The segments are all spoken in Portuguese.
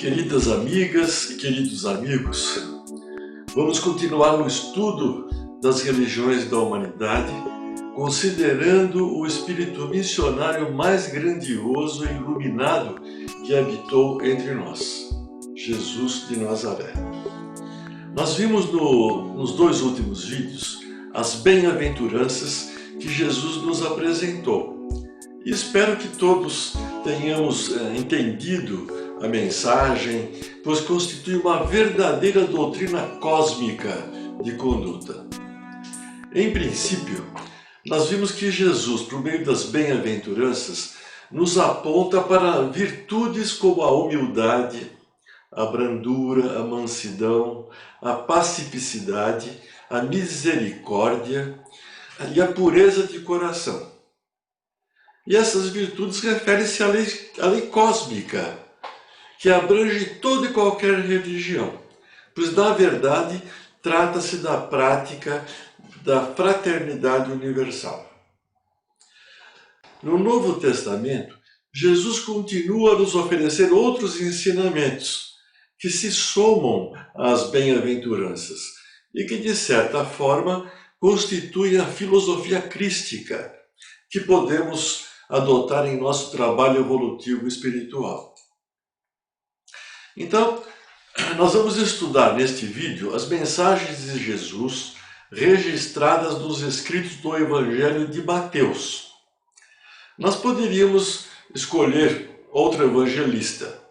Queridas amigas e queridos amigos, vamos continuar o estudo das religiões da humanidade, considerando o espírito missionário mais grandioso e iluminado que habitou entre nós, Jesus de Nazaré. Nós vimos nos dois últimos vídeos as bem-aventuranças que Jesus nos apresentou. E espero que todos tenhamos entendido a mensagem, pois constitui uma verdadeira doutrina cósmica de conduta. Em princípio, nós vimos que Jesus, por meio das bem-aventuranças, nos aponta para virtudes como a humildade, a brandura, a mansidão, a pacificidade, a misericórdia e a pureza de coração. E essas virtudes referem-se à lei cósmica, que abrange toda e qualquer religião, pois, na verdade, trata-se da prática da fraternidade universal. No Novo Testamento, Jesus continua a nos oferecer outros ensinamentos que se somam às bem-aventuranças e que, de certa forma, constituem a filosofia crística que podemos adotar em nosso trabalho evolutivo espiritual. Então, nós vamos estudar neste vídeo as mensagens de Jesus registradas nos escritos do Evangelho de Mateus. Nós poderíamos escolher outro evangelista,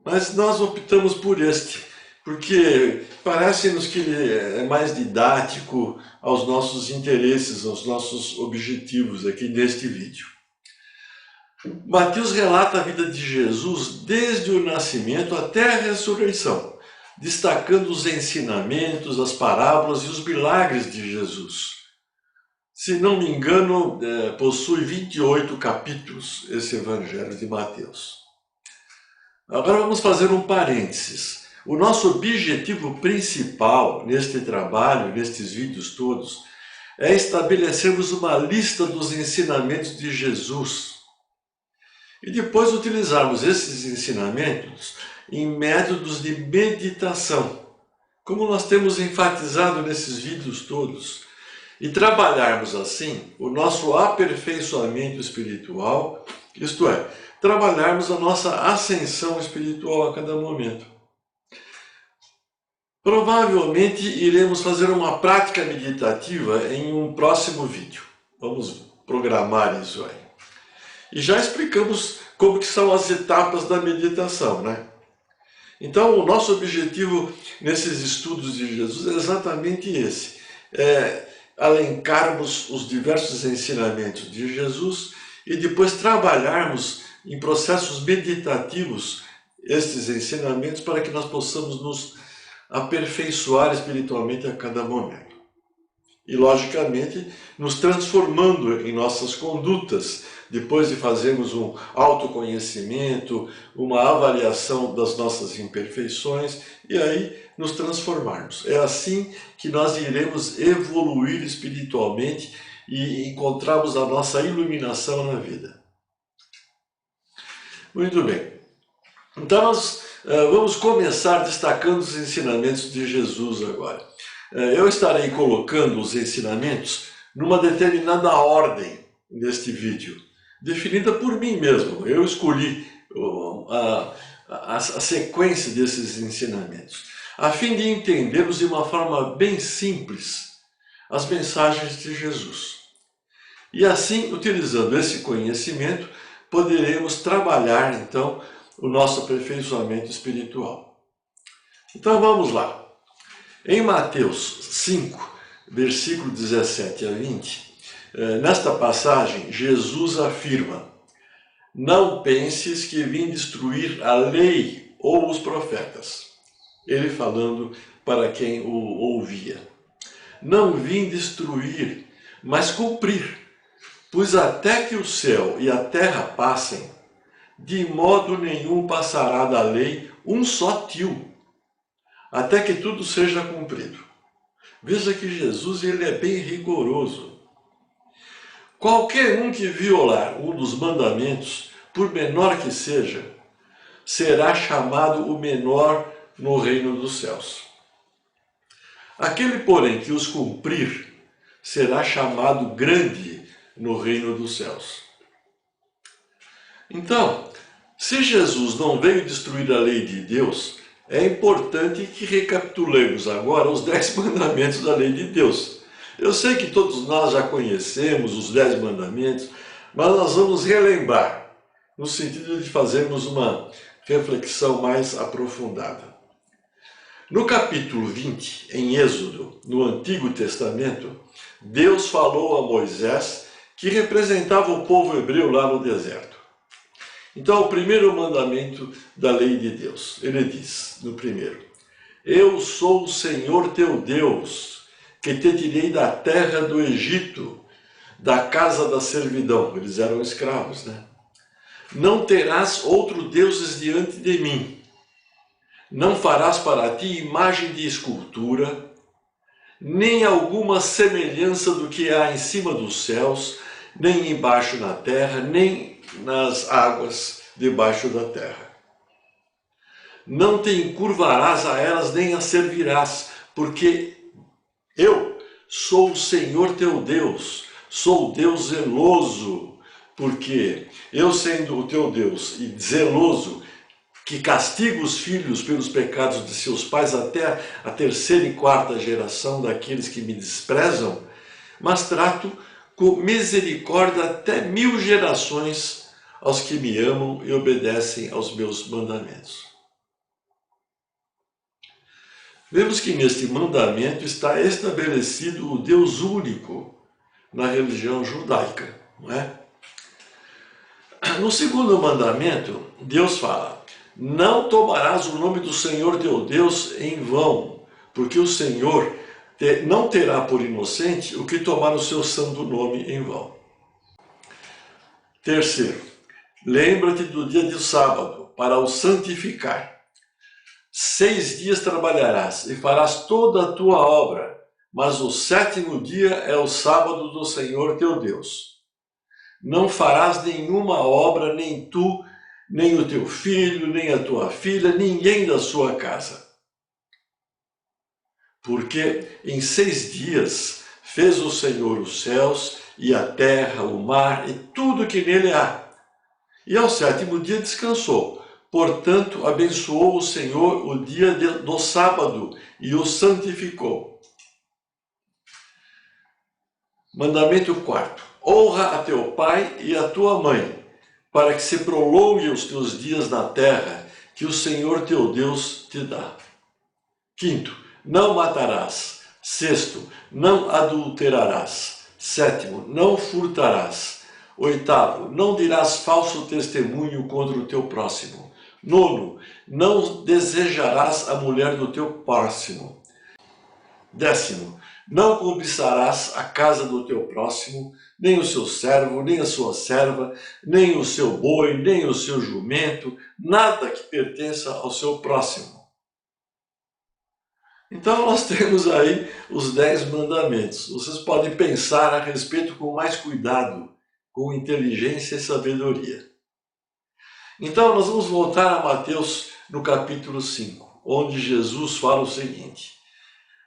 mas nós optamos por este, porque parece-nos que ele é mais didático aos nossos interesses, aos nossos objetivos aqui neste vídeo. Mateus relata a vida de Jesus desde o nascimento até a ressurreição, destacando os ensinamentos, as parábolas e os milagres de Jesus. Se não me engano, possui 28 capítulos esse Evangelho de Mateus. Agora vamos fazer um parênteses. O nosso objetivo principal neste trabalho, nestes vídeos todos, é estabelecermos uma lista dos ensinamentos de Jesus e depois utilizarmos esses ensinamentos em métodos de meditação, como nós temos enfatizado nesses vídeos todos, e trabalharmos assim o nosso aperfeiçoamento espiritual, isto é, trabalharmos a nossa ascensão espiritual a cada momento. Provavelmente iremos fazer uma prática meditativa em um próximo vídeo. Vamos programar isso aí. E já explicamos como que são as etapas da meditação, né? Então, o nosso objetivo nesses estudos de Jesus é exatamente esse. Alencarmos os diversos ensinamentos de Jesus e depois trabalharmos em processos meditativos estes ensinamentos para que nós possamos nos aperfeiçoar espiritualmente a cada momento. E, logicamente, nos transformando em nossas condutas, depois de fazermos um autoconhecimento, uma avaliação das nossas imperfeições, e aí nos transformarmos. É assim que nós iremos evoluir espiritualmente e encontrarmos a nossa iluminação na vida. Muito bem. Então nós vamos começar destacando os ensinamentos de Jesus agora. Eu estarei colocando os ensinamentos numa determinada ordem neste vídeo, definida por mim mesmo. Eu escolhi a sequência desses ensinamentos, a fim de entendermos de uma forma bem simples as mensagens de Jesus. E assim, utilizando esse conhecimento, poderemos trabalhar, então, o nosso aperfeiçoamento espiritual. Então vamos lá. Em Mateus 5, versículo 17 a 20, nesta passagem, Jesus afirma: "Não penses que vim destruir a lei ou os profetas." Ele falando para quem o ouvia. "Não vim destruir, mas cumprir. Pois até que o céu e a terra passem, de modo nenhum passará da lei um só tio, até que tudo seja cumprido." Veja que Jesus ele é bem rigoroso. Qualquer um que violar um dos mandamentos, por menor que seja, será chamado o menor no reino dos céus. Aquele, porém, que os cumprir, será chamado grande no reino dos céus. Então, se Jesus não veio destruir a lei de Deus, é importante que recapitulemos agora os 10 mandamentos da lei de Deus. Eu sei que todos nós já conhecemos os 10 mandamentos, mas nós vamos relembrar, no sentido de fazermos uma reflexão mais aprofundada. No capítulo 20, em Êxodo, no Antigo Testamento, Deus falou a Moisés, que representava o povo hebreu lá no deserto. Então, o primeiro mandamento da lei de Deus, ele diz, no primeiro: Eu sou o Senhor teu Deus, que te tirei da terra do Egito, da casa da servidão. Eles eram escravos, né? Não terás outro deuses diante de mim. Não farás para ti imagem de escultura, nem alguma semelhança do que há em cima dos céus, nem embaixo na terra, nem nas águas debaixo da terra. Não te encurvarás a elas, nem as servirás, porque eu sou o Senhor teu Deus, sou Deus zeloso, porque eu, sendo o teu Deus e zeloso, que castiga os filhos pelos pecados de seus pais até a terceira e quarta geração daqueles que me desprezam, mas trato com misericórdia até 1000 gerações aos que me amam e obedecem aos meus mandamentos. Vemos que neste mandamento está estabelecido o Deus único na religião judaica, não é? No segundo mandamento, Deus fala: Não tomarás o nome do Senhor teu Deus em vão, porque o Senhor não terá por inocente o que tomar o seu santo nome em vão. Terceiro, lembra-te do dia de sábado, para o santificar. 6 dias trabalharás e farás toda a tua obra, mas o 7º dia é o sábado do Senhor teu Deus. Não farás nenhuma obra, nem tu, nem o teu filho, nem a tua filha, ninguém da sua casa. Porque em 6 dias fez o Senhor os céus e a terra, o mar e tudo que nele há. E ao 7º dia descansou. Portanto, abençoou o Senhor o dia do sábado e o santificou. Mandamento 4. Honra a teu pai e a tua mãe, para que se prolonguem os teus dias na terra, que o Senhor teu Deus te dá. 5. Não matarás. 6. Não adulterarás. 7. Não furtarás. 8. Não dirás falso testemunho contra o teu próximo. 9. Não desejarás a mulher do teu próximo. 10. Não cobiçarás a casa do teu próximo, nem o seu servo, nem a sua serva, nem o seu boi, nem o seu jumento, nada que pertença ao seu próximo. Então nós temos aí os 10 mandamentos. Vocês podem pensar a respeito com mais cuidado, com inteligência e sabedoria. Então nós vamos voltar a Mateus no capítulo 5, onde Jesus fala o seguinte: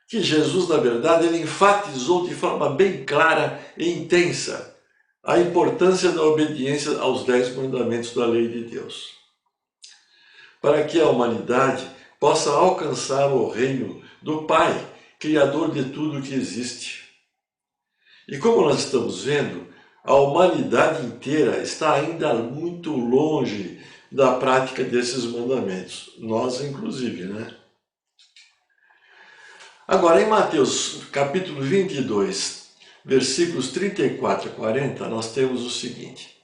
que Jesus, na verdade, ele enfatizou de forma bem clara e intensa a importância da obediência aos 10 mandamentos da lei de Deus, para que a humanidade possa alcançar o reino do Pai, Criador de tudo que existe. E como nós estamos vendo, a humanidade inteira está ainda muito longe da prática desses mandamentos, nós inclusive, né? Agora, em Mateus capítulo 22, versículos 34 a 40, nós temos o seguinte: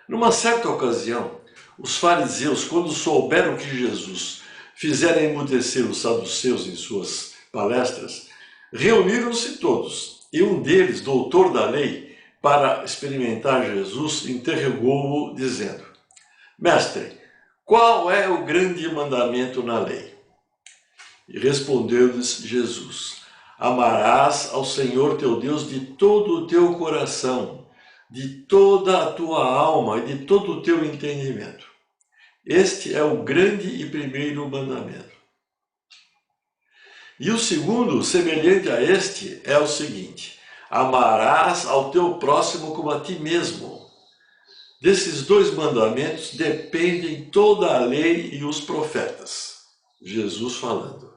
Numa certa ocasião, os fariseus, quando souberam que Jesus fizera emudecer os saduceus em suas palestras, reuniram-se todos, e um deles, doutor da lei, para experimentar Jesus, interrogou-o, dizendo: Mestre, qual é o grande mandamento na lei? E respondeu-lhes Jesus: Amarás ao Senhor teu Deus de todo o teu coração, de toda a tua alma e de todo o teu entendimento. Este é o grande e primeiro mandamento. E o segundo, semelhante a este, é o seguinte: amarás ao teu próximo como a ti mesmo. Desses dois mandamentos dependem toda a lei e os profetas. Jesus falando.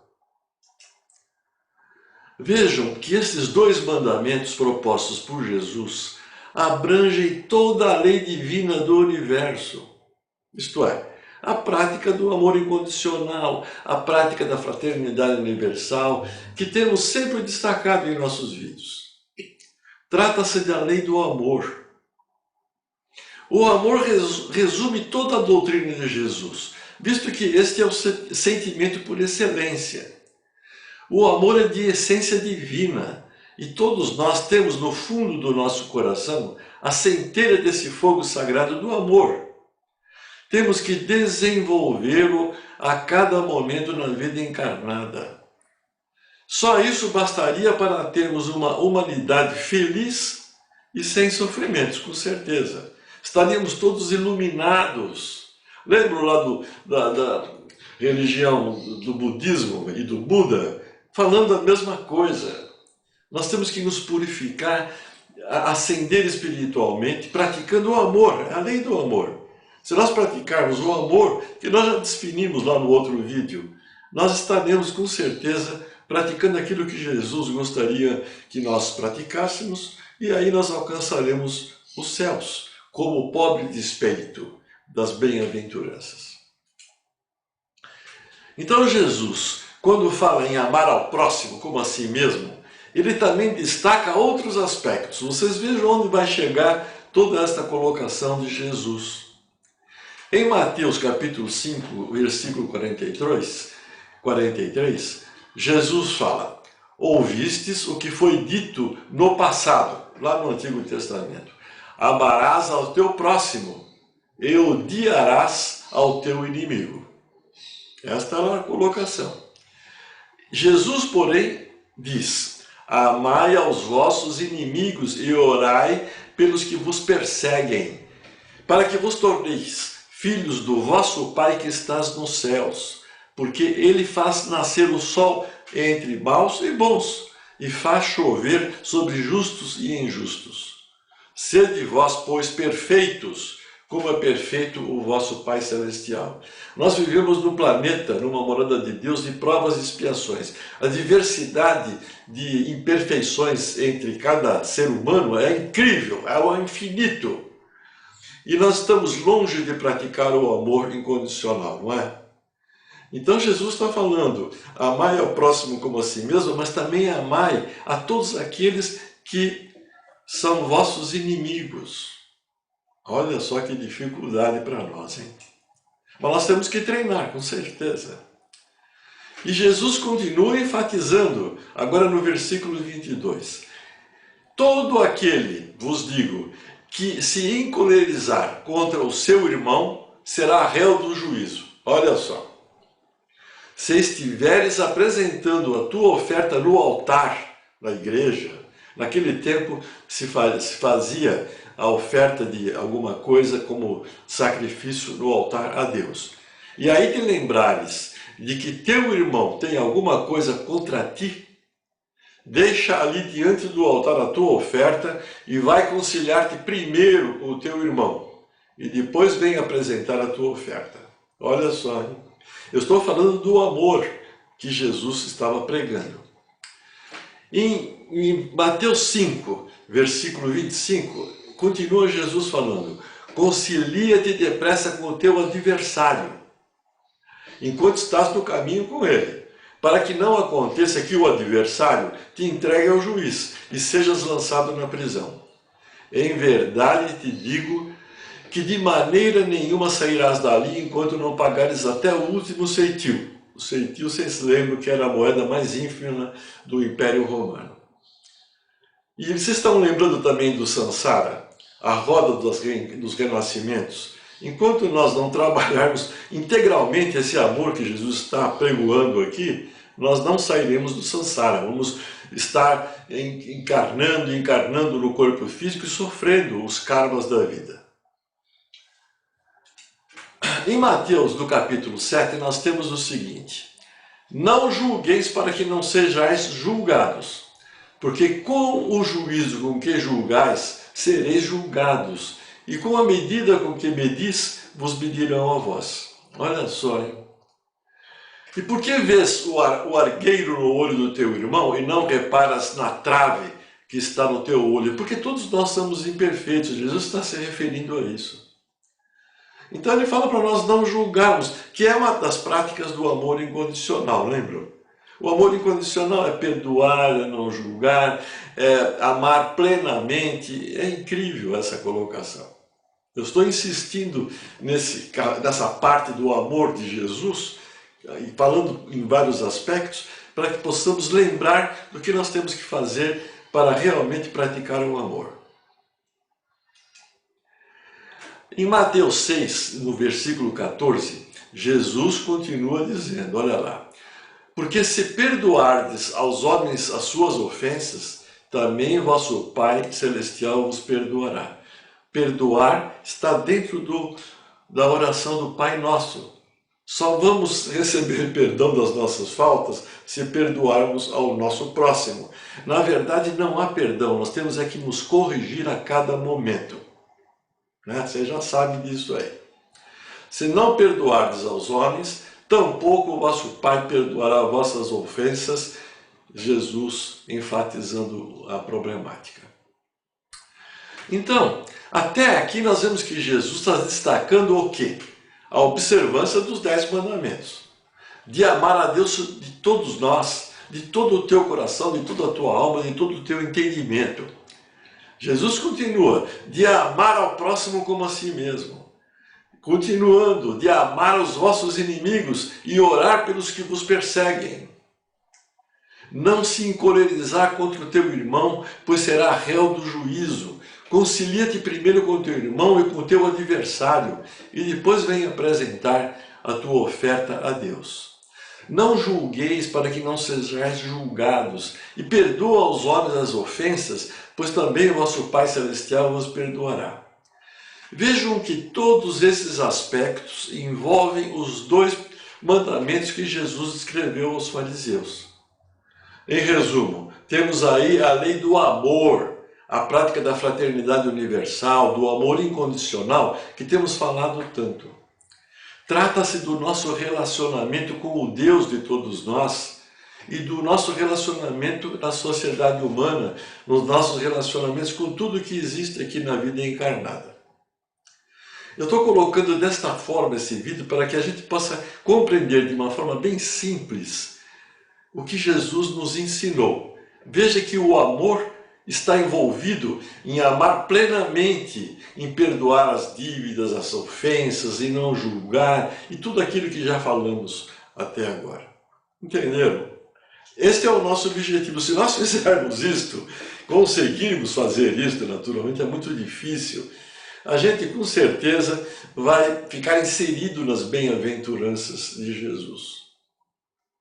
Vejam que esses dois mandamentos propostos por Jesus abrangem toda a lei divina do universo. Isto é, a prática do amor incondicional, a prática da fraternidade universal, que temos sempre destacado em nossos vídeos. Trata-se da lei do amor. O amor resume toda a doutrina de Jesus, visto que este é o sentimento por excelência. O amor é de essência divina, e todos nós temos no fundo do nosso coração a centelha desse fogo sagrado do amor. Temos que desenvolvê-lo a cada momento na vida encarnada. Só isso bastaria para termos uma humanidade feliz e sem sofrimentos, com certeza. Estaríamos todos iluminados. Lembro lá da religião do budismo e do Buda, falando a mesma coisa. Nós temos que nos purificar, ascender espiritualmente, praticando o amor, a lei do amor. Se nós praticarmos o amor, que nós já definimos lá no outro vídeo, nós estaremos com certeza praticando aquilo que Jesus gostaria que nós praticássemos, e aí nós alcançaremos os céus, como o pobre de espírito das bem-aventuranças. Então Jesus, quando fala em amar ao próximo como a si mesmo, ele também destaca outros aspectos. Vocês vejam onde vai chegar toda esta colocação de Jesus. Em Mateus capítulo 5, versículo 43, Jesus fala: ouvistes o que foi dito no passado, lá no Antigo Testamento: amarás ao teu próximo e odiarás ao teu inimigo. Esta é a colocação. Jesus, porém, diz: amai aos vossos inimigos e orai pelos que vos perseguem, para que vos torneis filhos do vosso Pai que estás nos céus, porque ele faz nascer o sol entre maus e bons, e faz chover sobre justos e injustos. Sede vós, pois, perfeitos, como é perfeito o vosso Pai Celestial. Nós vivemos num planeta, numa morada de Deus, de provas e expiações. A diversidade de imperfeições entre cada ser humano é incrível, é o infinito. E nós estamos longe de praticar o amor incondicional, não é? Então Jesus está falando: amai ao próximo como a si mesmo, mas também amai a todos aqueles que são vossos inimigos. Olha só que dificuldade para nós, hein? Mas nós temos que treinar, com certeza. E Jesus continua enfatizando, agora no versículo 22. Todo aquele, vos digo, que se encolerizar contra o seu irmão, será réu do juízo. Olha só. Se estiveres apresentando a tua oferta no altar da igreja, naquele tempo se fazia a oferta de alguma coisa como sacrifício no altar a Deus. E aí te lembrares de que teu irmão tem alguma coisa contra ti, deixa ali diante do altar a tua oferta e vai conciliar-te primeiro com o teu irmão. E depois vem apresentar a tua oferta. Olha só, hein? Eu estou falando do amor que Jesus estava pregando. Em Mateus 5, versículo 25, continua Jesus falando: concilia-te depressa com o teu adversário, enquanto estás no caminho com ele, para que não aconteça que o adversário te entregue ao juiz e sejas lançado na prisão. Em verdade te digo que de maneira nenhuma sairás dali enquanto não pagares até o último ceitil. O ceitil, vocês se lembram que era a moeda mais ínfima do Império Romano. E vocês estão lembrando também do Sansara, a roda dos renascimentos? Enquanto nós não trabalharmos integralmente esse amor que Jesus está apregoando aqui, nós não sairemos do Sansara. Vamos estar encarnando no corpo físico e sofrendo os karmas da vida. Em Mateus, no capítulo 7, nós temos o seguinte: não julgueis para que não sejais julgados, porque com o juízo com que julgais, sereis julgados, e com a medida com que medis, vos medirão a vós. Olha só, hein? E por que vês o argueiro no olho do teu irmão e não reparas na trave que está no teu olho? Porque todos nós somos imperfeitos. Jesus está se referindo a isso. Então ele fala para nós não julgarmos, que é uma das práticas do amor incondicional, lembram? O amor incondicional é perdoar, é não julgar, é amar plenamente. É incrível essa colocação. Eu estou insistindo nessa parte do amor de Jesus, e falando em vários aspectos, para que possamos lembrar do que nós temos que fazer para realmente praticar o amor. Em Mateus 6, no versículo 14, Jesus continua dizendo, olha lá: porque se perdoardes aos homens as suas ofensas, também vosso Pai Celestial vos perdoará. Perdoar está dentro da oração do Pai Nosso. Só vamos receber perdão das nossas faltas se perdoarmos ao nosso próximo. Na verdade, não há perdão, nós temos é que nos corrigir a cada momento. Você já sabe disso aí. Se não perdoardes aos homens, tampouco o vosso Pai perdoará vossas ofensas. Jesus enfatizando a problemática. Então, até aqui nós vemos que Jesus está destacando o quê? A observância dos 10 mandamentos. De amar a Deus de todos nós, de todo o teu coração, de toda a tua alma, de todo o teu entendimento. Jesus continua, de amar ao próximo como a si mesmo. Continuando, de amar os vossos inimigos e orar pelos que vos perseguem. Não se encolerizar contra o teu irmão, pois será réu do juízo. Concilia-te primeiro com o teu irmão e com o teu adversário, e depois vem apresentar a tua oferta a Deus. Não julgueis para que não sejais julgados, e perdoa aos homens as ofensas, pois também o vosso Pai Celestial vos perdoará. Vejam que todos esses aspectos envolvem os 2 mandamentos que Jesus escreveu aos fariseus. Em resumo, temos aí a lei do amor, a prática da fraternidade universal, do amor incondicional, que temos falado tanto. Trata-se do nosso relacionamento com o Deus de todos nós e do nosso relacionamento na sociedade humana, nos nossos relacionamentos com tudo que existe aqui na vida encarnada. Eu estou colocando desta forma esse vídeo para que a gente possa compreender de uma forma bem simples o que Jesus nos ensinou. Veja que o amor está envolvido em amar plenamente, em perdoar as dívidas, as ofensas, em não julgar e tudo aquilo que já falamos até agora. Entenderam? Este é o nosso objetivo. Se nós fizermos isto, conseguirmos fazer isto, naturalmente é muito difícil, a gente com certeza vai ficar inserido nas bem-aventuranças de Jesus.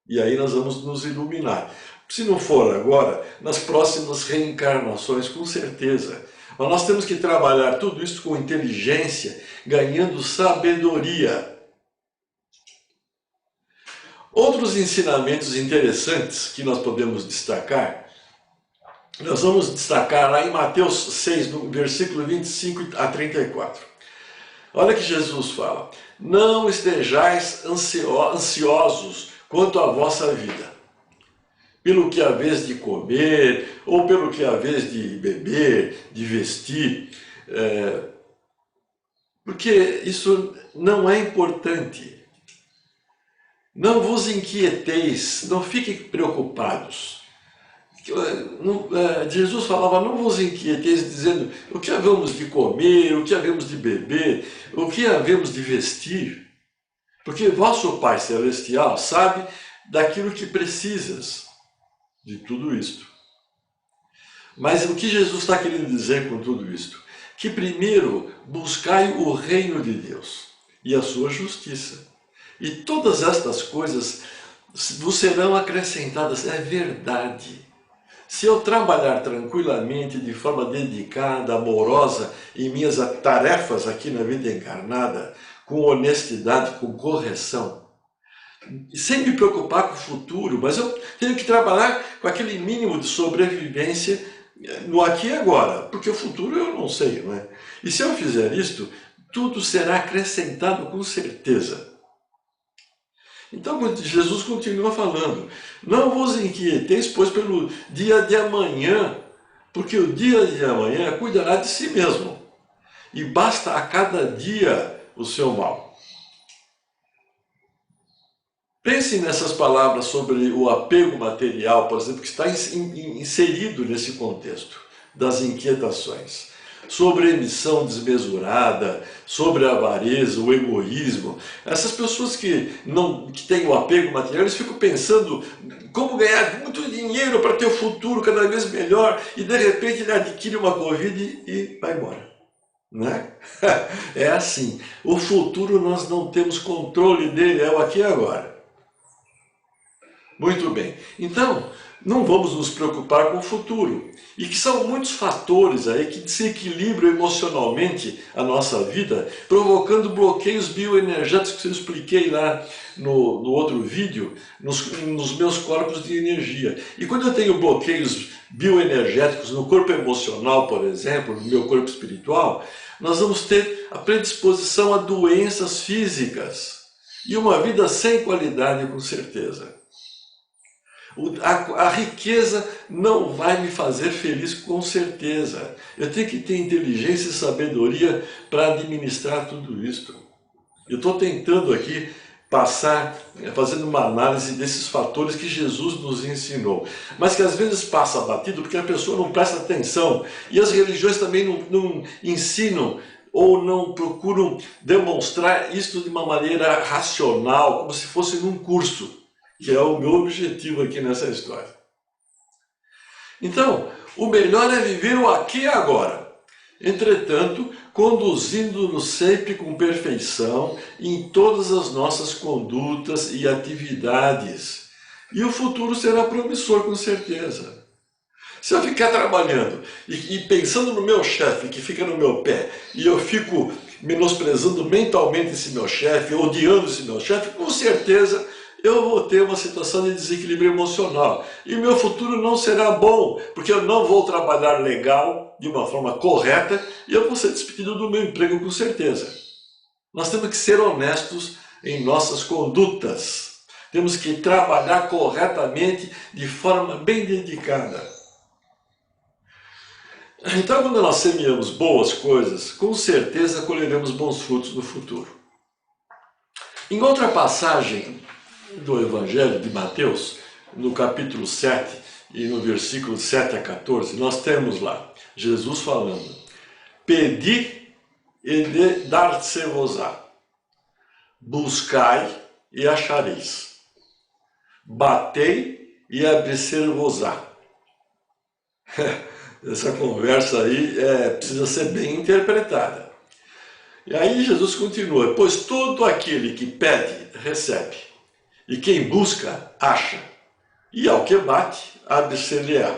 E aí nós vamos nos iluminar. Se não for agora, nas próximas reencarnações, com certeza. Mas nós temos que trabalhar tudo isso com inteligência, ganhando sabedoria. Outros ensinamentos interessantes que nós podemos destacar, nós vamos destacar lá em Mateus 6, no versículo 25 a 34. Olha que Jesus fala: não estejais ansiosos quanto à vossa vida, pelo que haveis de comer, ou pelo que haveis de beber, de vestir, porque isso não é importante. Não vos inquieteis, não fiquem preocupados. Jesus falava, não vos inquieteis, dizendo o que havemos de comer, o que havemos de beber, o que havemos de vestir, porque vosso Pai Celestial sabe daquilo que precisas de tudo isto. Mas o que Jesus está querendo dizer com tudo isto? Que primeiro buscai o reino de Deus e a sua justiça. E todas estas coisas vos serão acrescentadas. É verdade. Se eu trabalhar tranquilamente, de forma dedicada, amorosa, em minhas tarefas aqui na vida encarnada, com honestidade, com correção, sem me preocupar com o futuro, mas eu tenho que trabalhar com aquele mínimo de sobrevivência no aqui e agora, porque o futuro eu não sei, não é? E se eu fizer isto, tudo será acrescentado com certeza. Então Jesus continua falando, não vos inquieteis, pois pelo dia de amanhã, porque o dia de amanhã cuidará de si mesmo, e basta a cada dia o seu mal. Pense nessas palavras sobre o apego material, por exemplo, que está inserido nesse contexto das inquietações. Sobre a emissão desmesurada, sobre a avareza, o egoísmo. Essas pessoas que têm o apego material, eles ficam pensando como ganhar muito dinheiro para ter o futuro cada vez melhor, e de repente ele adquire uma Covid e vai embora. Né? É assim, o futuro nós não temos controle dele, é o aqui e agora. Muito bem, então não vamos nos preocupar com o futuro, e que são muitos fatores aí que desequilibram emocionalmente a nossa vida, provocando bloqueios bioenergéticos que eu expliquei lá no outro vídeo, nos meus corpos de energia. E quando eu tenho bloqueios bioenergéticos no corpo emocional, por exemplo, no meu corpo espiritual, nós vamos ter a predisposição a doenças físicas e uma vida sem qualidade, com certeza. A riqueza não vai me fazer feliz, com certeza. Eu tenho que ter inteligência e sabedoria para administrar tudo isso. Eu estou tentando aqui passar, fazendo uma análise desses fatores que Jesus nos ensinou, mas que às vezes passa batido porque a pessoa não presta atenção, e as religiões também não ensinam ou não procuram demonstrar isto de uma maneira racional, como se fosse num curso, que é o meu objetivo aqui nessa história. Então, o melhor é viver o aqui e agora. Entretanto, conduzindo-nos sempre com perfeição em todas as nossas condutas e atividades. E o futuro será promissor, com certeza. Se eu ficar trabalhando e pensando no meu chefe que fica no meu pé, e eu fico menosprezando mentalmente esse meu chefe, odiando esse meu chefe, com certeza eu vou ter uma situação de desequilíbrio emocional. E meu futuro não será bom, porque eu não vou trabalhar legal, de uma forma correta, e eu vou ser despedido do meu emprego, com certeza. Nós temos que ser honestos em nossas condutas. Temos que trabalhar corretamente, de forma bem dedicada. Então, quando nós semeamos boas coisas, com certeza colheremos bons frutos no futuro. Em outra passagem do Evangelho de Mateus, no capítulo 7 e no versículo 7 a 14, nós temos lá Jesus falando: pedi e dar-se-vos-á, buscai e achareis, batei e abrir-se-vos-á. Essa conversa aí precisa ser bem interpretada. E aí Jesus continua: pois todo aquele que pede, recebe, e quem busca, acha, e ao que bate, abre-se-lhe-á.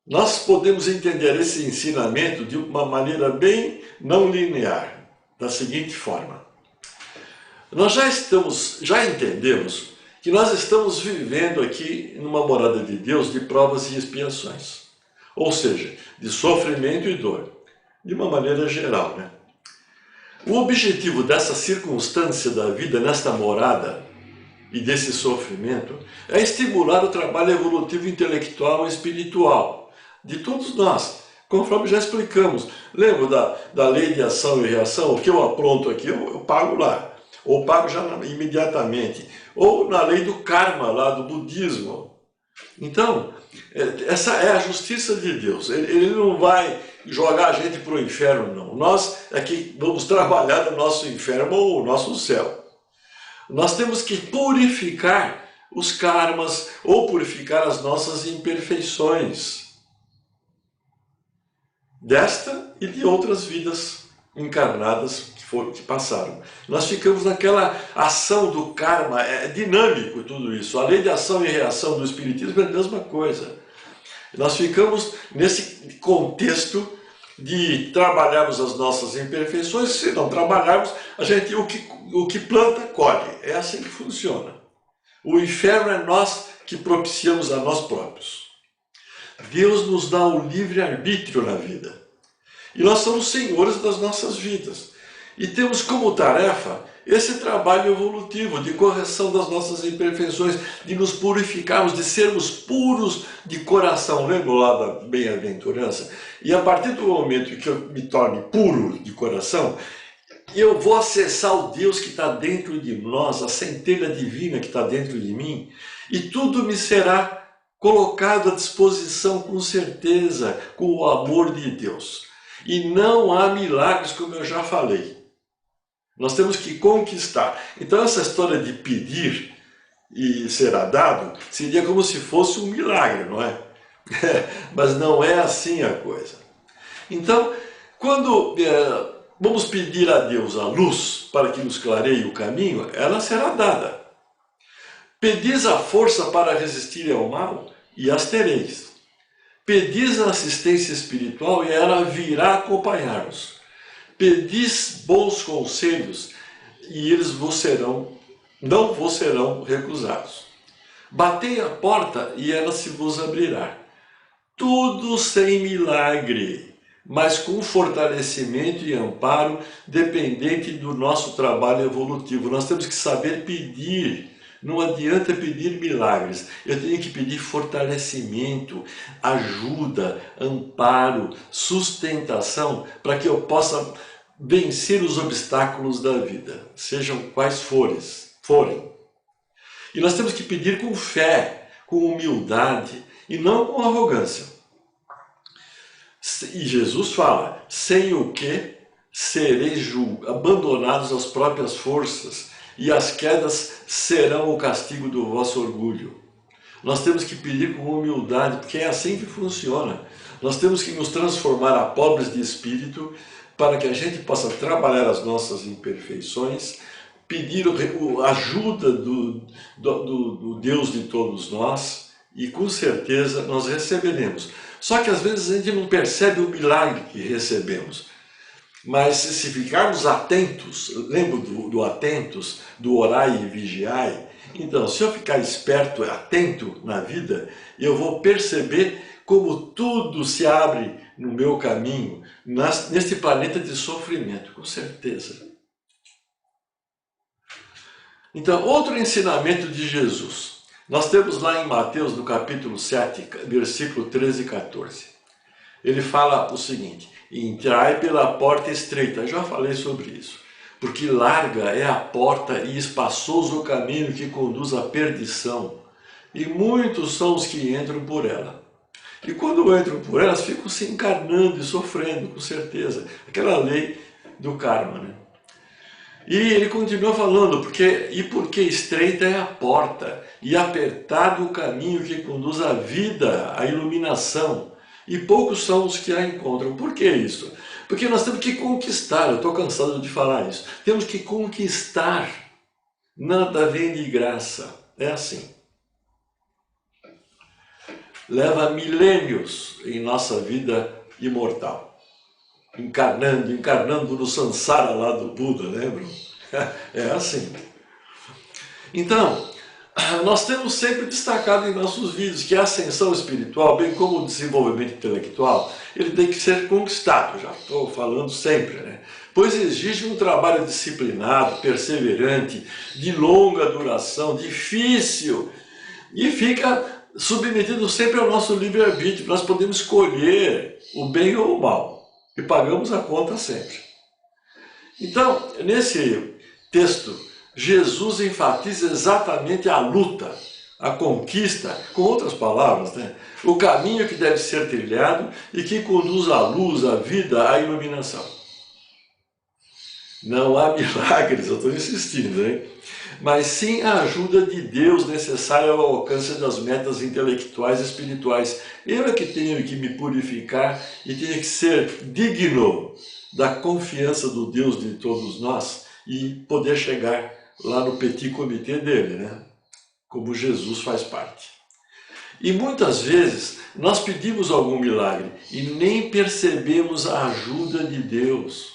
Nós podemos entender esse ensinamento de uma maneira bem não linear, da seguinte forma: nós já entendemos que nós estamos vivendo aqui numa morada de Deus de provas e expiações, ou seja, de sofrimento e dor, de uma maneira geral, né? O objetivo dessa circunstância da vida, nesta morada e desse sofrimento, é estimular o trabalho evolutivo intelectual e espiritual de todos nós, conforme já explicamos. Lembra da lei de ação e reação? O que eu apronto aqui, eu pago lá, ou pago já imediatamente, ou na lei do karma lá do budismo. Então, essa é a justiça de Deus. Ele não vai jogar a gente para o inferno, não. Nós é que vamos trabalhar no nosso inferno ou o nosso céu. Nós temos que purificar os karmas ou purificar as nossas imperfeições desta e de outras vidas encarnadas que passaram. Nós ficamos naquela ação do karma, é dinâmico tudo isso. A lei de ação e reação do Espiritismo é a mesma coisa. Nós ficamos nesse contexto de trabalharmos as nossas imperfeições. Se não trabalharmos, a gente o que planta, colhe. É assim que funciona. O inferno é nós que propiciamos a nós próprios. Deus nos dá o livre-arbítrio na vida. E nós somos senhores das nossas vidas. E temos como tarefa esse trabalho evolutivo de correção das nossas imperfeições, de nos purificarmos, de sermos puros de coração. Lembra lá da bem-aventurança? E a partir do momento que eu me torne puro de coração, eu vou acessar o Deus que está dentro de nós, a centelha divina que está dentro de mim, e tudo me será colocado à disposição com certeza, com o amor de Deus. E não há milagres, como eu já falei. Nós temos que conquistar. Então essa história de pedir e será dado seria como se fosse um milagre, não é? Mas não é assim a coisa. Então, quando vamos pedir a Deus a luz para que nos clareie o caminho, ela será dada. Pedis a força para resistir ao mal e as tereis. Pedis a assistência espiritual e ela virá acompanhar-nos. Pedis bons conselhos e eles não vos serão recusados. Batei a porta e ela se vos abrirá. Tudo sem milagre, mas com fortalecimento e amparo dependente do nosso trabalho evolutivo. Nós temos que saber pedir. Não adianta pedir milagres, eu tenho que pedir fortalecimento, ajuda, amparo, sustentação, para que eu possa vencer os obstáculos da vida, sejam quais forem. E nós temos que pedir com fé, com humildade e não com arrogância. E Jesus fala, sem o que sereis abandonados às próprias forças, e as quedas serão o castigo do vosso orgulho. Nós temos que pedir com humildade, porque é assim que funciona. Nós temos que nos transformar a pobres de espírito para que a gente possa trabalhar as nossas imperfeições, pedir a ajuda do Deus de todos nós, e com certeza nós receberemos. Só que às vezes a gente não percebe o milagre que recebemos. Mas se ficarmos atentos, lembra do atentos, do orai e vigiai? Então, se eu ficar esperto, atento na vida, eu vou perceber como tudo se abre no meu caminho, neste planeta de sofrimento, com certeza. Então, outro ensinamento de Jesus. Nós temos lá em Mateus, no capítulo 7, versículo 13 e 14. Ele fala o seguinte, entrai pela porta estreita. Eu já falei sobre isso. Porque larga é a porta e espaçoso o caminho que conduz à perdição. E muitos são os que entram por ela. E quando entram por elas, ficam se encarnando e sofrendo, com certeza. Aquela lei do karma, né? E ele continua falando, porque estreita é a porta, e apertado o caminho que conduz à vida, à iluminação. E poucos são os que a encontram. Por que isso? Porque nós temos que conquistar, eu estou cansado de falar isso. Temos que conquistar. Nada vem de graça. É assim. Leva milênios em nossa vida imortal. Encarnando no Sansara lá do Buda, lembram? É assim. Então, nós temos sempre destacado em nossos vídeos que a ascensão espiritual, bem como o desenvolvimento intelectual, ele tem que ser conquistado, já estou falando sempre, né? Pois exige um trabalho disciplinado, perseverante, de longa duração, difícil, e fica submetido sempre ao nosso livre-arbítrio. Nós podemos escolher o bem ou o mal, e pagamos a conta sempre. Então, nesse texto, Jesus enfatiza exatamente a luta, a conquista, com outras palavras, né? O caminho que deve ser trilhado e que conduz à luz, à vida, à iluminação. Não há milagres, eu estou insistindo, hein? Mas sim a ajuda de Deus necessária ao alcance das metas intelectuais e espirituais. Eu é que tenho que me purificar e tenho que ser digno da confiança do Deus de todos nós e poder chegar lá no petit comité dele, né? Como Jesus faz parte. E muitas vezes nós pedimos algum milagre e nem percebemos a ajuda de Deus.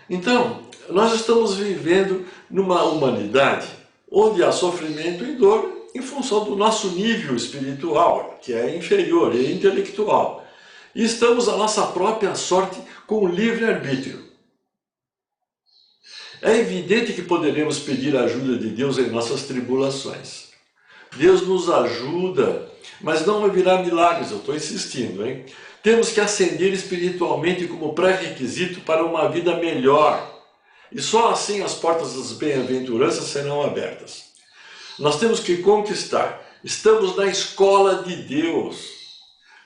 Então, nós estamos vivendo numa humanidade onde há sofrimento e dor em função do nosso nível espiritual, que é inferior e intelectual. E estamos à nossa própria sorte com o livre-arbítrio. É evidente que poderemos pedir a ajuda de Deus em nossas tribulações. Deus nos ajuda, mas não virá milagres, eu estou insistindo, hein? Temos que ascender espiritualmente como pré-requisito para uma vida melhor. E só assim as portas das bem-aventuranças serão abertas. Nós temos que conquistar. Estamos na escola de Deus.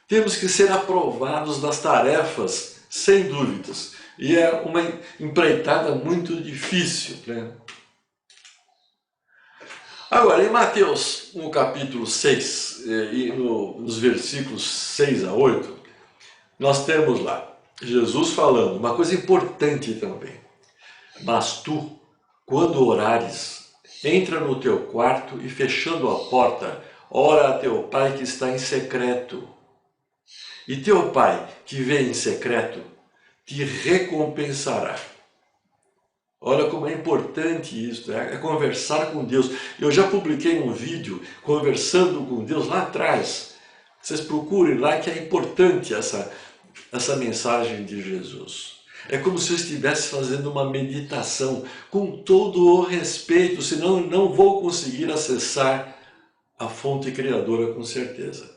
Temos que ser aprovados nas tarefas, sem dúvidas. E é uma empreitada muito difícil, né? Agora, em Mateus, no capítulo 6, e nos versículos 6 a 8, nós temos lá Jesus falando uma coisa importante também. Mas tu, quando orares, entra no teu quarto e, fechando a porta, ora a teu pai que está em secreto. E teu pai, que vê em secreto, te recompensará. Olha como é importante isso, é conversar com Deus. Eu já publiquei um vídeo conversando com Deus lá atrás. Vocês procurem lá, que é importante essa mensagem de Jesus. É como se eu estivesse fazendo uma meditação com todo o respeito, senão eu não vou conseguir acessar a fonte criadora com certeza.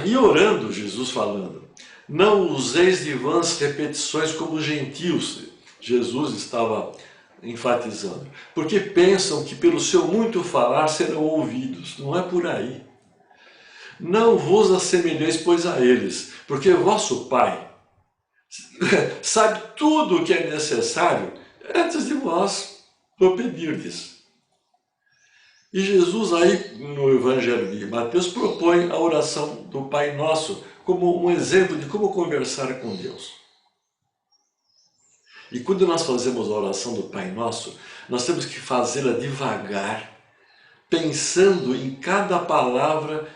E orando, Jesus falando, não useis de vãs repetições como os gentios, Jesus estava enfatizando, porque pensam que pelo seu muito falar serão ouvidos. Não é por aí. Não vos assemelheis, pois, a eles, porque vosso Pai sabe tudo o que é necessário antes de vós o pedirdes. E Jesus aí no Evangelho de Mateus propõe a oração do Pai Nosso como um exemplo de como conversar com Deus. E quando nós fazemos a oração do Pai Nosso, nós temos que fazê-la devagar, pensando em cada palavra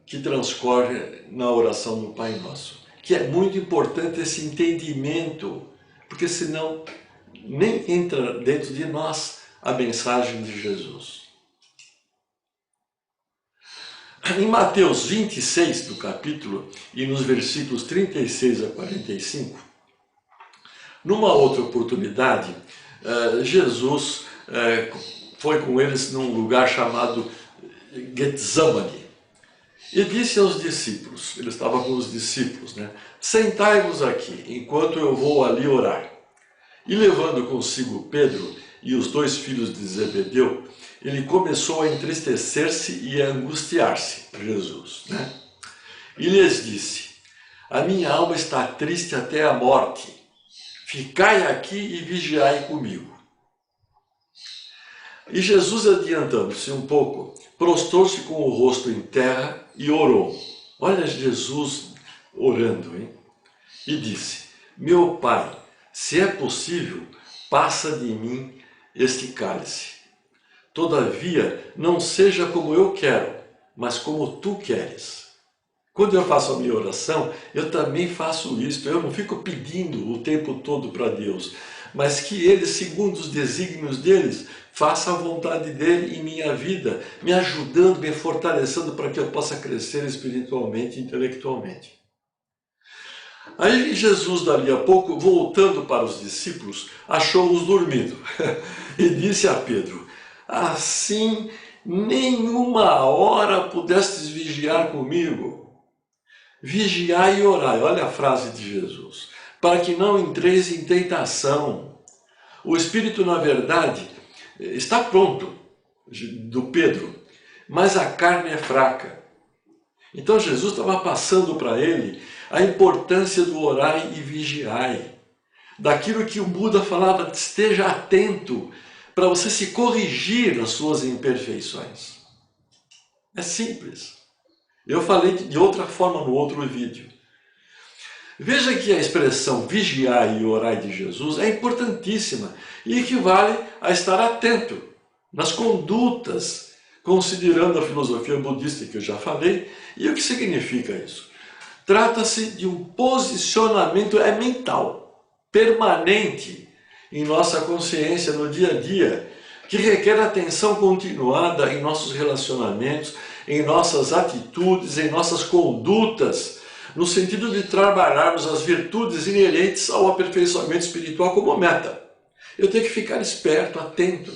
que transcorre na oração do Pai Nosso. Que é muito importante esse entendimento, porque senão nem entra dentro de nós a mensagem de Jesus. Em Mateus 26, do capítulo, e nos versículos 36 a 45, numa outra oportunidade, Jesus foi com eles num lugar chamado Getsemane. E disse aos discípulos, ele estava com os discípulos, né? Sentai-vos aqui, enquanto eu vou ali orar. E levando consigo Pedro e os 2 filhos de Zebedeu, ele começou a entristecer-se e a angustiar-se, Jesus, né? E lhes disse, a minha alma está triste até a morte. Ficai aqui e vigiai comigo. E Jesus, adiantando-se um pouco, prostrou-se com o rosto em terra e orou. Olha Jesus orando, hein? E disse, meu Pai, se é possível, passa de mim este cálice. Todavia, não seja como eu quero, mas como tu queres. Quando eu faço a minha oração, eu também faço isso. Eu não fico pedindo o tempo todo para Deus, mas que Ele, segundo os desígnios deles, faça a vontade dEle em minha vida, me ajudando, me fortalecendo para que eu possa crescer espiritualmente e intelectualmente. Aí Jesus, dali a pouco, voltando para os discípulos, achou-os dormindo e disse a Pedro, assim nenhuma hora pudestes vigiar comigo. Vigiai e orai, olha a frase de Jesus, para que não entreis em tentação. O Espírito, na verdade, está pronto, do Pedro, mas a carne é fraca. Então Jesus estava passando para ele a importância do orai e vigiai. Daquilo que o Buda falava, esteja atento para você se corrigir nas suas imperfeições. É simples. Eu falei de outra forma no outro vídeo. Veja que a expressão vigiar e orar de Jesus é importantíssima e equivale a estar atento nas condutas, considerando a filosofia budista que eu já falei. E o que significa isso? Trata-se de um posicionamento mental, permanente em nossa consciência no dia a dia, que requer atenção continuada em nossos relacionamentos, em nossas atitudes, em nossas condutas, no sentido de trabalharmos as virtudes inerentes ao aperfeiçoamento espiritual como meta. Eu tenho que ficar esperto, atento.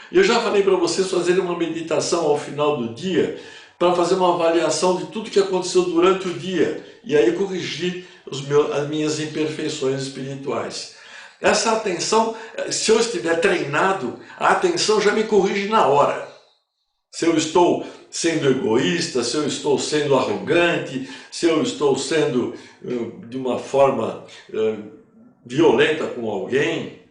Eu já falei para vocês fazerem uma meditação ao final do dia, para fazer uma avaliação de tudo que aconteceu durante o dia, e aí corrigir as minhas imperfeições espirituais. Essa atenção, se eu estiver treinado, a atenção já me corrige na hora. Se eu estou sendo egoísta, se eu estou sendo arrogante, se eu estou sendo de uma forma violenta com alguém,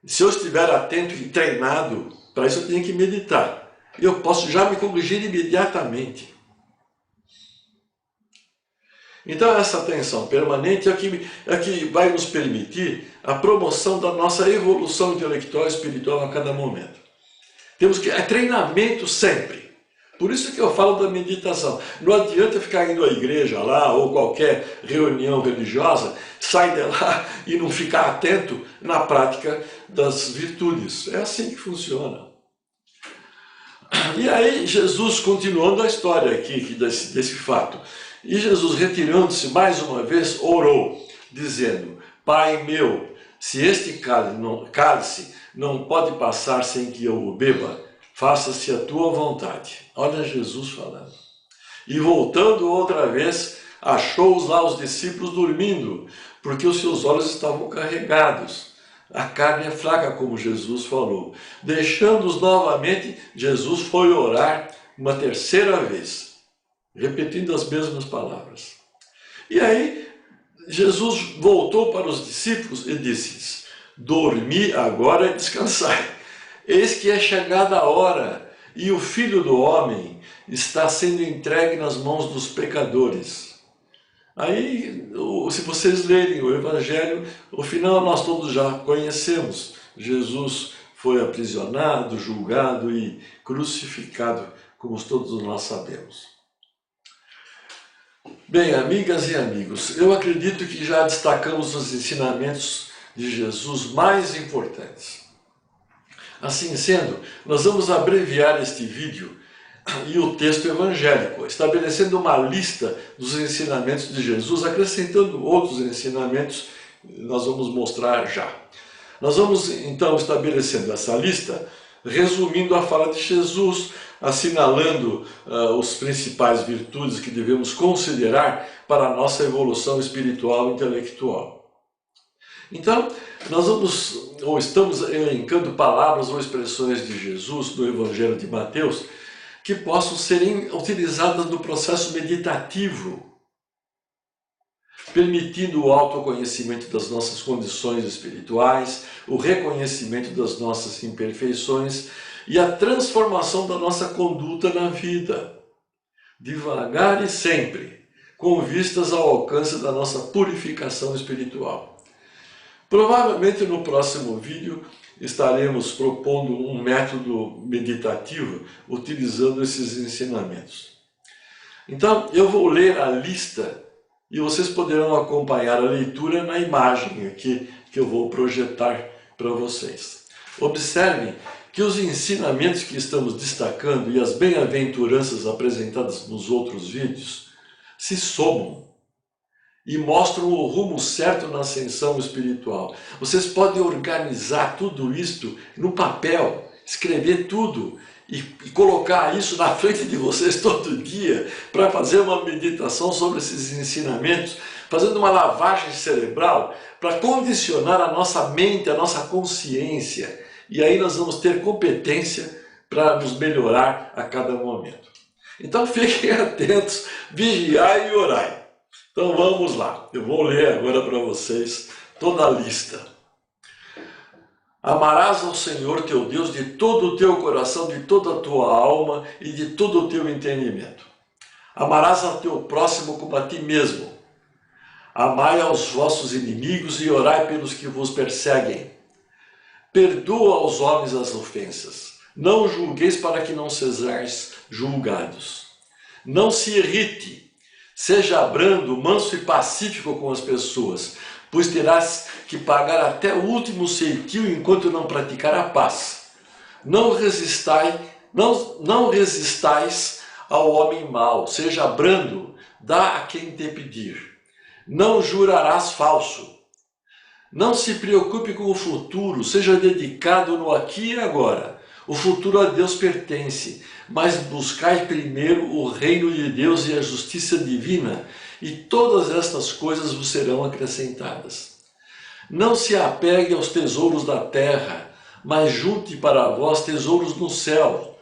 se eu estiver atento e treinado, para isso eu tenho que meditar. Eu posso já me corrigir imediatamente. Então essa atenção permanente é que vai nos permitir a promoção da nossa evolução intelectual e espiritual a cada momento. Temos que treinamento sempre. Por isso que eu falo da meditação. Não adianta ficar indo à igreja lá ou qualquer reunião religiosa, sair de lá e não ficar atento na prática das virtudes. É assim que funciona. E aí Jesus, continuando a história aqui desse fato, e Jesus, retirando-se mais uma vez, orou, dizendo: Pai meu, se este cálice não pode passar sem que eu o beba, faça-se a tua vontade. Olha Jesus falando. E voltando outra vez, achou-os lá os discípulos dormindo, porque os seus olhos estavam carregados. A carne é fraca, como Jesus falou. Deixando-os novamente, Jesus foi orar uma terceira vez, repetindo as mesmas palavras. E aí, Jesus voltou para os discípulos e disse-lhes: dormi agora e descansai. Eis que é chegada a hora, e o Filho do Homem está sendo entregue nas mãos dos pecadores. Aí, se vocês lerem o Evangelho, o final nós todos já conhecemos. Jesus foi aprisionado, julgado e crucificado, como todos nós sabemos. Bem, amigas e amigos, eu acredito que já destacamos os ensinamentos de Jesus mais importantes. Assim sendo, nós vamos abreviar este vídeo e o texto evangélico, estabelecendo uma lista dos ensinamentos de Jesus, acrescentando outros ensinamentos, nós vamos mostrar já. Nós vamos então estabelecendo essa lista, resumindo a fala de Jesus, assinalando os principais virtudes que devemos considerar para a nossa evolução espiritual e intelectual. Então, estamos elencando palavras ou expressões de Jesus do Evangelho de Mateus que possam ser utilizadas no processo meditativo, permitindo o autoconhecimento das nossas condições espirituais, o reconhecimento das nossas imperfeições e a transformação da nossa conduta na vida, devagar e sempre, com vistas ao alcance da nossa purificação espiritual. Provavelmente no próximo vídeo estaremos propondo um método meditativo utilizando esses ensinamentos. Então, eu vou ler a lista e vocês poderão acompanhar a leitura na imagem aqui que eu vou projetar para vocês. Observem que os ensinamentos que estamos destacando e as bem-aventuranças apresentadas nos outros vídeos se somam e mostram o rumo certo na ascensão espiritual. Vocês podem organizar tudo isto no papel, escrever tudo e colocar isso na frente de vocês todo dia para fazer uma meditação sobre esses ensinamentos, fazendo uma lavagem cerebral para condicionar a nossa mente, a nossa consciência. E aí nós vamos ter competência para nos melhorar a cada momento. Então fiquem atentos, vigiai e orai. Então vamos lá, eu vou ler agora para vocês toda a lista. Amarás ao Senhor teu Deus de todo o teu coração, de toda a tua alma e de todo o teu entendimento. Amarás ao teu próximo como a ti mesmo. Amai aos vossos inimigos e orai pelos que vos perseguem. Perdoa aos homens as ofensas. Não julgueis para que não sejais julgados. Não se irrite. Seja brando, manso e pacífico com as pessoas, pois terás que pagar até o último ceitil enquanto não praticar a paz. Não resistais ao homem mau. Seja brando, dá a quem te pedir. Não jurarás falso. Não se preocupe com o futuro, seja dedicado no aqui e agora. O futuro a Deus pertence, mas buscai primeiro o reino de Deus e a justiça divina, e todas estas coisas vos serão acrescentadas. Não se apegue aos tesouros da terra, mas junte para vós tesouros no céu.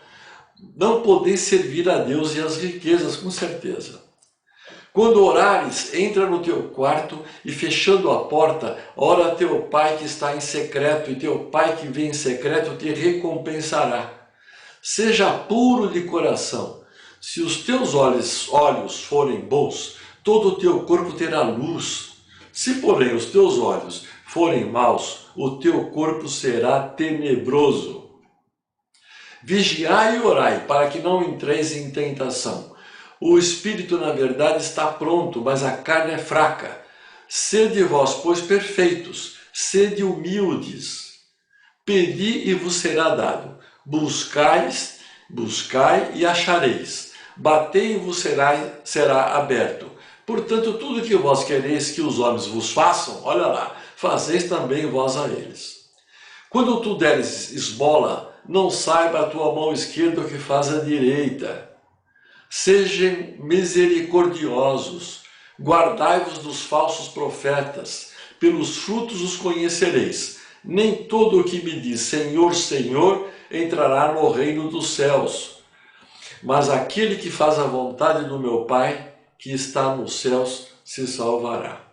Não podeis servir a Deus e às riquezas, com certeza. Quando orares, entra no teu quarto e, fechando a porta, ora a teu pai que está em secreto, e teu pai que vem em secreto te recompensará. Seja puro de coração. Se os teus olhos forem bons, todo o teu corpo terá luz. Se, porém, os teus olhos forem maus, o teu corpo será tenebroso. Vigiai e orai, para que não entreis em tentação. O espírito, na verdade, está pronto, mas a carne é fraca. Sede vós, pois, perfeitos, sede humildes. Pedi e vos será dado. Buscai e achareis. Batei e vos será aberto. Portanto, tudo que vós quereis que os homens vos façam, olha lá, fazeis também vós a eles. Quando tu deres esmola, não saiba a tua mão esquerda o que faz a direita. Sejam misericordiosos, guardai-vos dos falsos profetas, pelos frutos os conhecereis. Nem todo o que me diz Senhor, Senhor, entrará no reino dos céus, mas aquele que faz a vontade do meu Pai, que está nos céus, se salvará.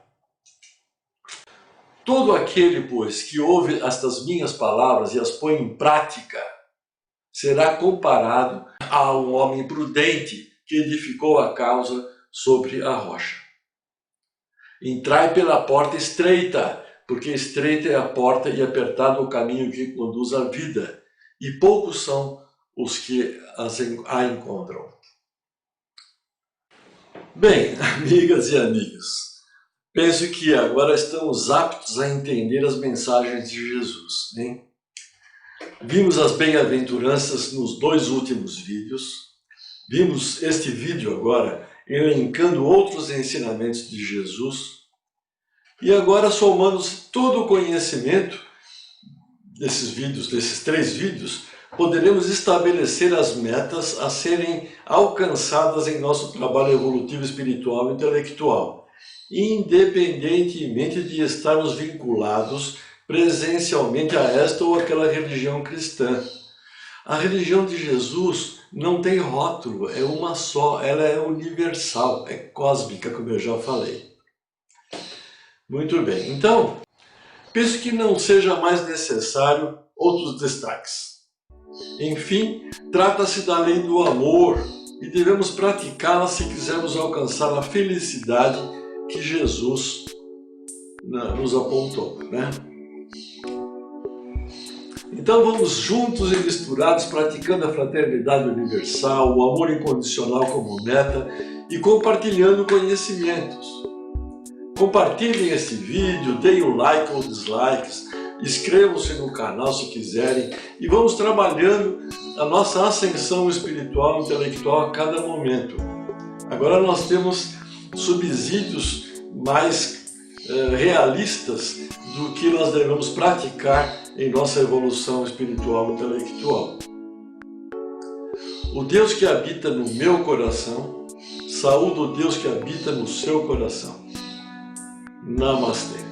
Todo aquele, pois, que ouve estas minhas palavras e as põe em prática, será comparado a um homem prudente que edificou a casa sobre a rocha. Entrai pela porta estreita, porque estreita é a porta e apertado o caminho que conduz à vida, e poucos são os que a encontram. Bem, amigas e amigos, penso que agora estamos aptos a entender as mensagens de Jesus, hein? Vimos as bem-aventuranças nos 2 últimos vídeos. Vimos este vídeo agora elencando outros ensinamentos de Jesus. E agora, somando todo o conhecimento desses 3 vídeos, poderemos estabelecer as metas a serem alcançadas em nosso trabalho evolutivo espiritual e intelectual, independentemente de estarmos vinculados presencialmente a esta ou aquela religião cristã. A religião de Jesus não tem rótulo, é uma só, ela é universal, é cósmica, como eu já falei. Muito bem, então, penso que não seja mais necessário outros destaques. Enfim, trata-se da lei do amor e devemos praticá-la se quisermos alcançar a felicidade que Jesus nos apontou, né? Então vamos juntos e misturados praticando a fraternidade universal, o amor incondicional como meta e compartilhando conhecimentos. Compartilhem esse vídeo, deem o like ou dislikes, inscrevam-se no canal se quiserem e vamos trabalhando a nossa ascensão espiritual e intelectual a cada momento. Agora nós temos subsídios mais realistas do que nós devemos praticar em nossa evolução espiritual e intelectual. O Deus que habita no meu coração, saúde o Deus que habita no seu coração. Namastê.